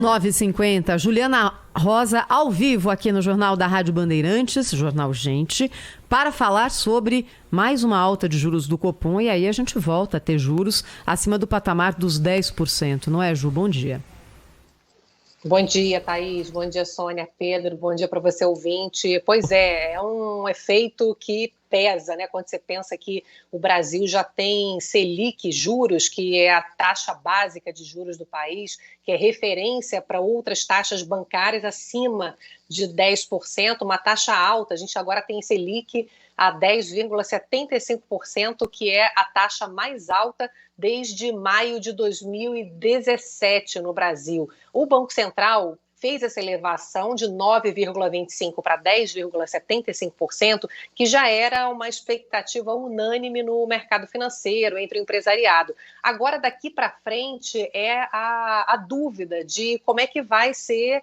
9h50, Juliana Rosa ao vivo aqui no Jornal da Rádio Bandeirantes, Jornal Gente, para falar sobre mais uma alta de juros do Copom, e aí a gente volta a ter juros acima do patamar dos 10%, não é, Ju? Bom dia. Bom dia, Thaís. Bom dia, Sônia, Pedro. Bom dia para você, ouvinte. Pois é um efeito que pesa, né? Quando você pensa que o Brasil já tem Selic juros, que é a taxa básica de juros do país, que é referência para outras taxas bancárias acima de 10%, uma taxa alta. A gente agora tem Selic a 10,75%, que é a taxa mais alta desde maio de 2017 no Brasil. O Banco Central fez essa elevação de 9,25% para 10,75%, que já era uma expectativa unânime no mercado financeiro, entre o empresariado. Agora, daqui para frente, é a dúvida de como é que vão ser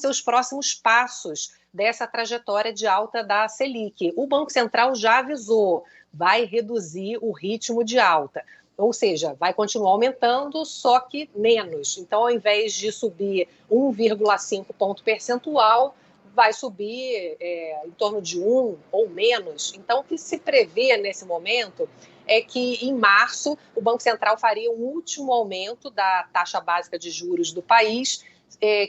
os próximos passos dessa trajetória de alta da Selic. O Banco Central já avisou, vai reduzir o ritmo de alta. Ou seja, vai continuar aumentando, só que menos. Então, ao invés de subir 1,5 ponto percentual, vai subir em torno de 1 ou menos. Então, o que se prevê nesse momento é que, em março, o Banco Central faria um último aumento da taxa básica de juros do país,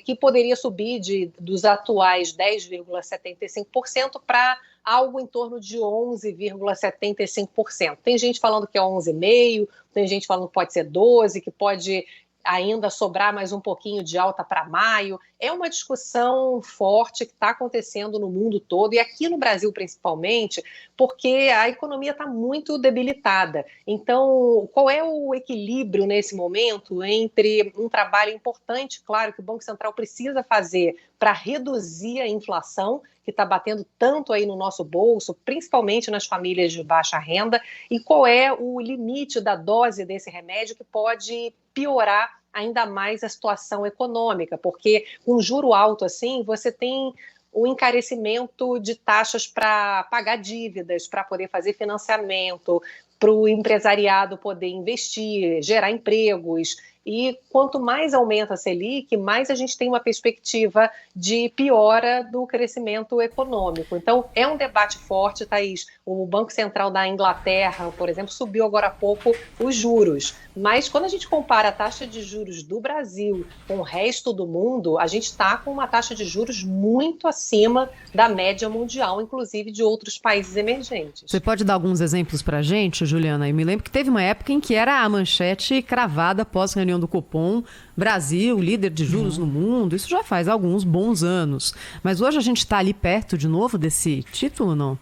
que poderia subir dos atuais 10,75% para algo em torno de 11,75%. Tem gente falando que é 11,5%, tem gente falando que pode ser 12%, que pode ainda sobrar mais um pouquinho de alta para maio. É uma discussão forte que está acontecendo no mundo todo e aqui no Brasil principalmente, porque a economia está muito debilitada. Então, qual é o equilíbrio nesse momento entre um trabalho importante, claro, que o Banco Central precisa fazer para reduzir a inflação, que está batendo tanto aí no nosso bolso, principalmente nas famílias de baixa renda, e qual é o limite da dose desse remédio que pode piorar ainda mais a situação econômica, porque com juro alto assim, você tem o encarecimento de taxas para pagar dívidas, para poder fazer financiamento, para o empresariado poder investir, gerar empregos. E quanto mais aumenta a Selic, mais a gente tem uma perspectiva de piora do crescimento econômico. Então, é um debate forte, Thaís. O Banco Central da Inglaterra, por exemplo, subiu agora há pouco os juros. Mas quando a gente compara a taxa de juros do Brasil com o resto do mundo, a gente está com uma taxa de juros muito acima da média mundial, inclusive de outros países emergentes. Você pode dar alguns exemplos para a gente, Juliana? Eu me lembro que teve uma época em que era a manchete cravada pós-reunião do Copom, Brasil, líder de juros no mundo. Isso já faz alguns bons anos. Mas hoje a gente está ali perto de novo desse título, não?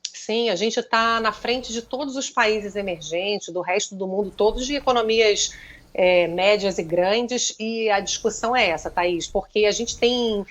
Sim, a gente está na frente de todos os países emergentes, do resto do mundo, todos de economias médias e grandes, e a discussão é essa, Thaís, porque a gente tem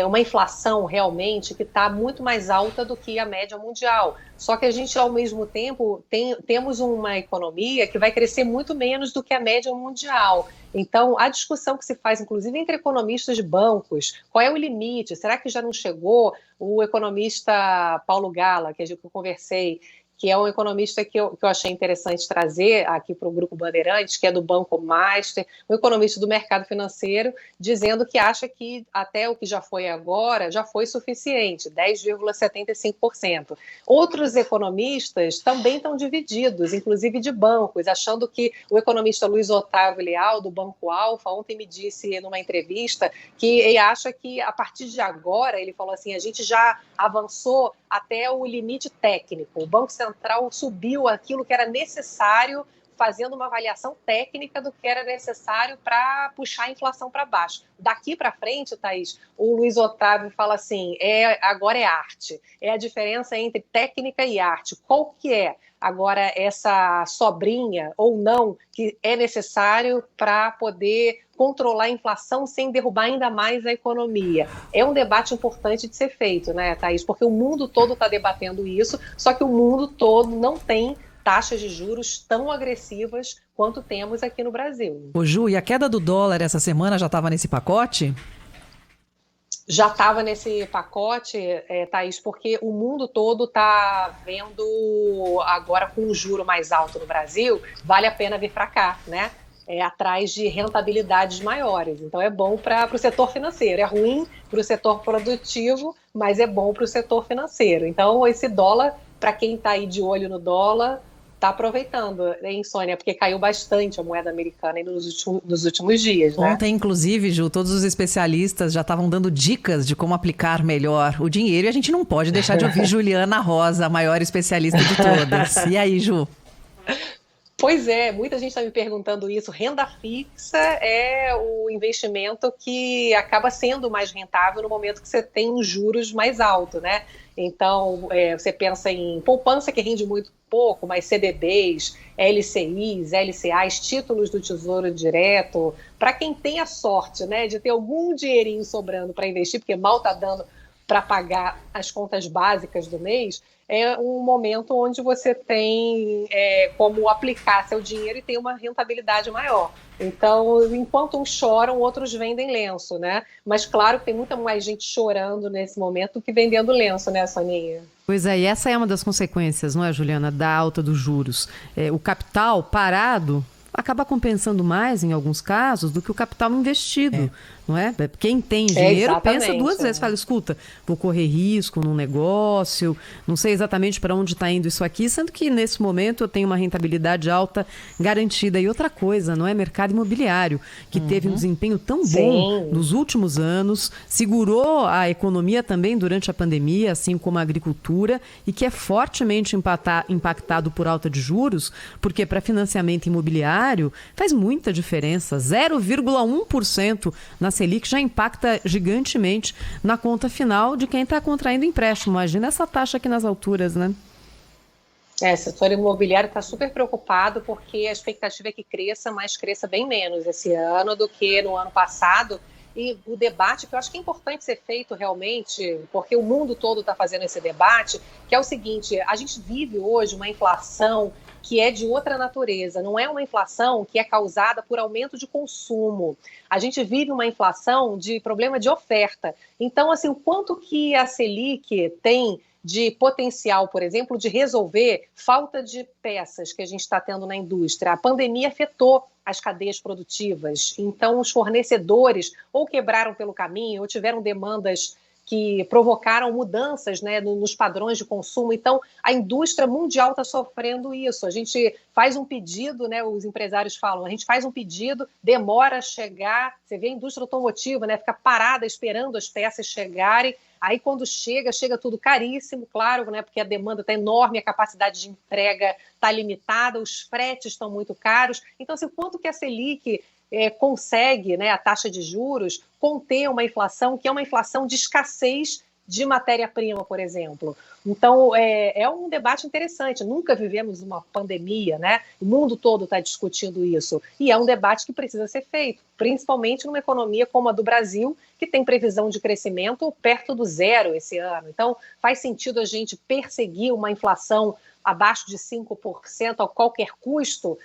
uma inflação realmente que está muito mais alta do que a média mundial. Só que a gente, ao mesmo tempo, temos uma economia que vai crescer muito menos do que a média mundial. Então, a discussão que se faz, inclusive, entre economistas de bancos, qual é o limite? Será que já não chegou? O economista Paulo Gala, que eu conversei, que é um economista que eu achei interessante trazer aqui para o Grupo Bandeirantes, que é do Banco Master, um economista do mercado financeiro, dizendo que acha que até o que já foi agora já foi suficiente, 10,75%. Outros economistas também estão divididos, inclusive de bancos, achando que o economista Luiz Otávio Leal, do Banco Alfa, ontem me disse numa entrevista que ele acha que a partir de agora, ele falou assim, a gente já avançou até o limite técnico. O Banco Central subiu aquilo que era necessário, fazendo uma avaliação técnica do que era necessário para puxar a inflação para baixo. Daqui para frente, Thaís, o Luiz Otávio fala assim, agora é arte. É a diferença entre técnica e arte. Qual que é agora essa sobrinha ou não que é necessário para poder controlar a inflação sem derrubar ainda mais a economia? É um debate importante de ser feito, né, Thaís? Porque o mundo todo está debatendo isso, só que o mundo todo não tem taxas de juros tão agressivas quanto temos aqui no Brasil. Ô Ju, e a queda do dólar essa semana já estava nesse pacote? Já estava nesse pacote, Thaís, porque o mundo todo está vendo agora com o juro mais alto no Brasil, vale a pena vir para cá, né? atrás de rentabilidades maiores. Então é bom para o setor financeiro, é ruim para o setor produtivo, mas é bom para o setor financeiro. Então esse dólar, para quem está aí de olho no dólar, está aproveitando, hein, Sônia? Porque caiu bastante a moeda americana aí nos últimos dias, né? Ontem, inclusive, Ju, todos os especialistas já estavam dando dicas de como aplicar melhor o dinheiro e a gente não pode deixar de ouvir Juliana Rosa, a maior especialista de todas. E aí, Ju? Pois é, muita gente está me perguntando isso. Renda fixa é o investimento que acaba sendo mais rentável no momento que você tem os juros mais altos, né? Então, você pensa em poupança que rende muito pouco, mas CDBs, LCIs, LCAs, títulos do Tesouro Direto, para quem tem a sorte, né, de ter algum dinheirinho sobrando para investir, porque mal está dando para pagar as contas básicas do mês, é um momento onde você tem como aplicar seu dinheiro e ter uma rentabilidade maior. Então, enquanto uns choram, outros vendem lenço, né? Mas claro que tem muita mais gente chorando nesse momento do que vendendo lenço, né, Soninha? Pois é, e essa é uma das consequências, não é, Juliana, da alta dos juros. O capital parado acaba compensando mais, em alguns casos, do que o capital investido, não é? Quem tem dinheiro pensa duas vezes, fala, escuta, vou correr risco num negócio, não sei exatamente para onde está indo isso aqui, sendo que nesse momento eu tenho uma rentabilidade alta garantida. E outra coisa, não é? Mercado imobiliário, que teve um desempenho tão bom nos últimos anos, segurou a economia também durante a pandemia, assim como a agricultura, e que é fortemente impactado por alta de juros, porque para financiamento imobiliário faz muita diferença. 0,1% na Selic já impacta gigantemente na conta final de quem está contraindo empréstimo. Imagina essa taxa aqui nas alturas, né? O setor imobiliário está super preocupado porque a expectativa é que cresça, mas cresça bem menos esse ano do que no ano passado. E o debate, que eu acho que é importante ser feito realmente, porque o mundo todo está fazendo esse debate, que é o seguinte: a gente vive hoje uma inflação que é de outra natureza, não é uma inflação que é causada por aumento de consumo. A gente vive uma inflação de problema de oferta. Então, assim, o quanto que a Selic tem de potencial, por exemplo, de resolver falta de peças que a gente está tendo na indústria. A pandemia afetou as cadeias produtivas, então os fornecedores ou quebraram pelo caminho ou tiveram demandas que provocaram mudanças, né, nos padrões de consumo. Então, a indústria mundial está sofrendo isso. A gente faz um pedido, né, os empresários falam, a gente faz um pedido, demora a chegar. Você vê a indústria automotiva, né, fica parada esperando as peças chegarem. Aí, quando chega tudo caríssimo, claro, né, porque a demanda está enorme, a capacidade de entrega está limitada, os fretes estão muito caros. Então, assim, quanto que a Selic consegue, né, a taxa de juros, conter uma inflação que é uma inflação de escassez de matéria-prima, por exemplo. Então, é um debate interessante. Nunca vivemos uma pandemia, né? O mundo todo está discutindo isso. E é um debate que precisa ser feito, principalmente numa economia como a do Brasil, que tem previsão de crescimento perto do zero esse ano. Então, faz sentido a gente perseguir uma inflação abaixo de 5% a qualquer custo,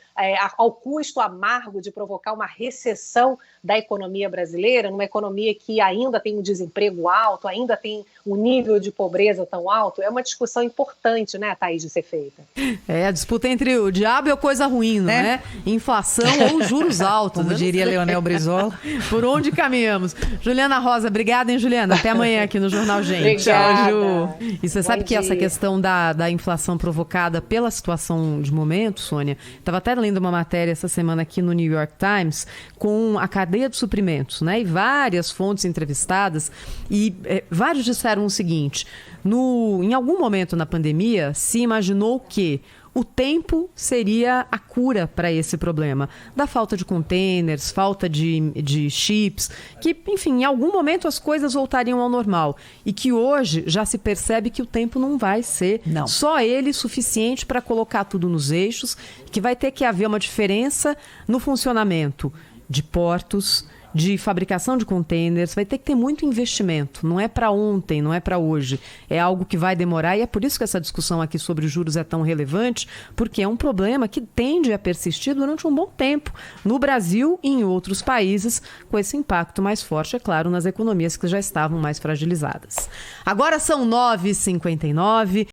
ao custo amargo de provocar uma recessão da economia brasileira, numa economia que ainda tem um desemprego alto, ainda tem um nível de pobreza tão alto. É uma discussão importante, né, Thaís, de ser feita. A disputa entre o diabo e a coisa ruim, não é? Inflação ou juros altos. Como diria Leonel Brizola. Por onde caminhamos? Juliana Rosa, obrigada, hein, Juliana? Até amanhã aqui no Jornal Gente. Obrigada. Tchau, Ju. E você sabe que essa questão da inflação provocada pela situação de momento, Sônia, estava até lendo uma matéria essa semana aqui no New York Times com a cadeia de suprimentos, né? E várias fontes entrevistadas e vários disseram o seguinte: em algum momento na pandemia se imaginou que o tempo seria a cura para esse problema da falta de containers, falta de chips, que, enfim, em algum momento as coisas voltariam ao normal. E que hoje já se percebe que o tempo não vai ser só ele suficiente para colocar tudo nos eixos, que vai ter que haver uma diferença no funcionamento de portos, de fabricação de containers, vai ter que ter muito investimento. Não é para ontem, não é para hoje. É algo que vai demorar e é por isso que essa discussão aqui sobre juros é tão relevante, porque é um problema que tende a persistir durante um bom tempo no Brasil e em outros países, com esse impacto mais forte, é claro, nas economias que já estavam mais fragilizadas. Agora são 9h59.